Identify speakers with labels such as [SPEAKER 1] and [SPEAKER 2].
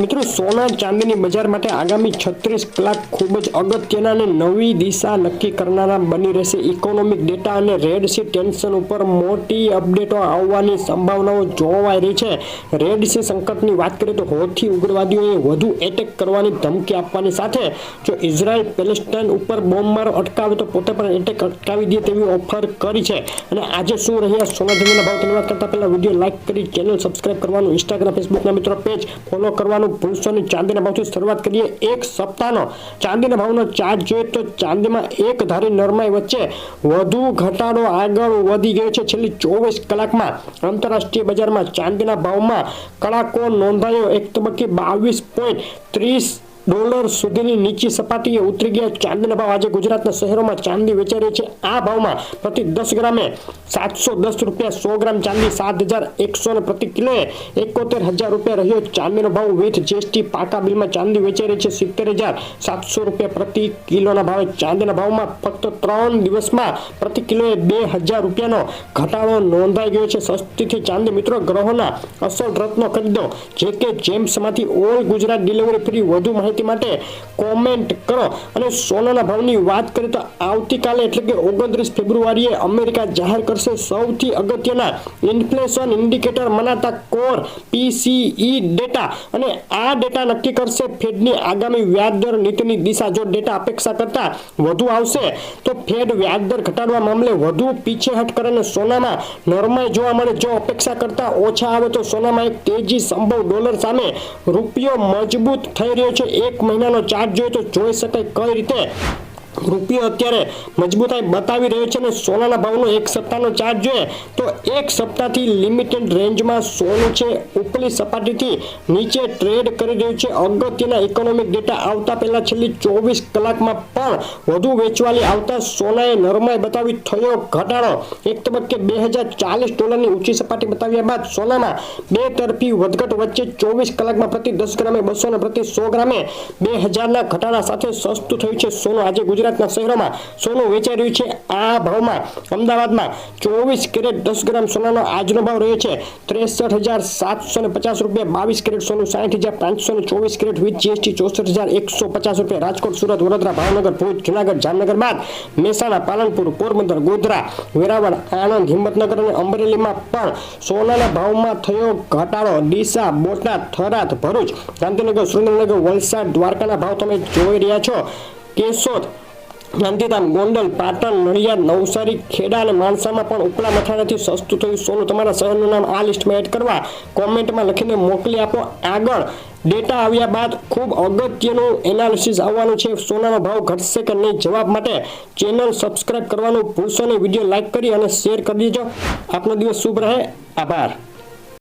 [SPEAKER 1] મિત્રો સોના ચાંદીની બજાર માટે આગામી 36 કલાક ખૂબ જ અગત્યના અને નવી દિશા નક્કી કરનારા બની રહેશે। ઇકોનોમિક ડેટા અને રેડ સી ટેન્શન ઉપર મોટી અપડેટો આવવાની સંભાવનાઓ જોવાઈ રહી છે। રેડ સી સંકટની વાત કરીએ તો હૌથી ઉગ્રવાદીઓએ વધુ એટેક કરવાની ધમકી આપવાની સાથે જો ઇઝરાયલ પેલેસ્ટાઇન ઉપર બોમ્બમારો અટકાવે તો પોતે પણ એટેક અટકાવી દે તેવી ઓફર કરી છે। અને આજે શું રહ્યા સોના ચાંદીના ભાવ તેની વાત કરતા પહેલા વિડીયો લાઈક કરી ચેનલ સબસ્ક્રાઇબ કરવાનું, ઇન્સ્ટાગ્રામ ફેસબુકના મિત્રો પેજ ફોલો કરવાનું ભૂલશો નહીં। ચાંદીના ભાવથી શરૂઆત કરીએ। એક સપ્તાહનો ચાંદીના ભાવનો ચાર્ટ જોઈએ તો ચાંદીમાં એક ધારી નરમાઈ વચ્ચે વધુ ઘટાડો આગળ વધી ગયો છે। છેલ્લી 24 કલાકમાં આંતરરાષ્ટ્રીય બજારમાં ચાંદીના ભાવમાં કડાકો નોંધાયો। એક તબક્કે $22.30 સુધીની નીચી સપાટીએ ઉતરી ગયા ચાંદીના ભાવ। આજે ગુજરાતના શહેરોમાં ચાંદી વેચાઈ રહી છે। આ ભાવમાં પ્રતિ 10 ગ્રામે 710 રૂપિયા, 100 ગ્રામ ચાંદી 7,100 પ્રતિ કિલોએ 71,000 રૂપિયા રહ્યો ચાંદીનો ભાવ વિથ જીએસટી। પાકા બિલમાં ચાંદી વેચાઈ રહી છે 70,700 રૂપિયા પ્રતિ કિલોના ભાવે। ચાંદીના ભાવમાં ફક્ત 3 દિવસમાં પ્રતિ કિલોએ 2,000 રૂપિયાનો ઘટાડો નોંધાઈ ગયો છે। સસ્તીથી ચાંદી મિત્રો ગ્રહોના અસલ રત્નો ખરીદો જેકે જેમ્સમાંથી ઓલ ગુજરાત ડિલિવરી ફ્રી। વધુ માહિતી માટે કોમેન્ટ કરો। અને સોનાના ભાવની વાત કરીએ તો આવતીકાલે એટલે કે 29 ફેબ્રુઆરીએ અમેરિકા જાહેર કરશે સૌથી અગત્યના ઇન્ફ્લેશન ઇન્ડિકેટર મનાતા કોર પીસીઈ ડેટા। અને આ ડેટા નક્કી કરશે ફેડની આગામી વ્યાજદર નીતિની દિશા। જો ડેટા અપેક્ષા કરતા વધુ આવશે તો ફેડ વ્યાજદર ઘટાડવા મામલે વધુ પીછેહટ કરે અને સોનામાં નરમાઈ જોવા મળે। જો અપેક્ષા કરતા ઓછા આવે તો સોનામાં એક તેજી સંભવ। ડોલર સામે રૂપિયો મજબૂત થઈ રહ્યો છે। એક મહિનાનો ચાર્ટ જોઈએ તો જોઈ શકાય કઈ રીતે રૂપિયો અત્યારે મજબૂતાઈ બતાવી રહ્યો છે। અને સોનાના ભાવનો એક સપ્તાહનો ચાર્ટ જોઈએ તો એક સપ્તાહથી લિમિટેડ રેન્જમાં સોનું છે ઉપલી સપાટીથી નીચે ટ્રેડ કરી રહ્યું છે। અગત્યના ઇકોનોમિક ડેટા આવતા પહેલા છેલ્લી 24 કલાકમાં પણ વધુ વેચવાલી આવતા સોનાએ નરમાઈ બતાવી થયો ઘટાડો। એક તબક્કે $2,040ની ઊંચી સપાટી બતાવ્યા બાદ સોનામાં બે તરફી વધઘટ વચ્ચે 24 કલાકમાં પ્રતિ 10 ગ્રામે 200 અને પ્રતિ 100 ગ્રામે 2,000ના ઘટાડા સાથે સસ્તું થયું છે સોનું। આજે ગુજરાતના શહેરોમાં સોનું વેચાઈ રહ્યું છે આ ભાવમાં। અમદાવાદમાં 24 કેરેટ 10 ગ્રામ સોનાનો આજનો ભાવ રહ્યો છે 63,750 રૂપિયા। 22 કેરેટ સોનું 60,500 અને 24 કેરેટ વિથ જીએસટી 64,150 રૂપિયા। રાજકોટ, સુરત, વડોદરા, ભાવનગર, ભુજ, જુનાગઢ, જામનગર બાદ મહેસાણા, પાલનપુર, પોરબંદર, ગોધરા, વેરાવળ, આણંદ, હિંમતનગર અને અમરેલીમાં પણ સોનાના ભાવમાં થયો ઘટાડો। ડીસા, બોટાદ, થરાદ, ભરૂચ, ગાંધીનગર, સુરેન્દ્રનગર, વલસાડ, દ્વારકાના ભાવ તમે જોઈ રહ્યા છો। કેશોદ, ગાંધીધામ, ગોંડલ, પાટણ, નડિયાદ, નવસારી, ખેડા અને માણસામાં પણ ઉપલા મથાળેથી સસ્તું થયું સોનું। તમારા શહેરનું નામ આ લિસ્ટમાં એડ કરવા કોમેન્ટમાં લખીને મોકલી આપો। આગળ ડેટા આવ્યા બાદ ખૂબ અગત્યનું એનાલિસિસ આવવાનું છે। સોનાનો ભાવ ઘટશે કે નહીં જવાબ માટે ચેનલ સબસ્ક્રાઇબ કરવાનું ભૂલશો નહીં। વિડીયો લાઇક કરી અને શેર કરી દેજો। આપનો દિવસ શુભ રહે। આભાર।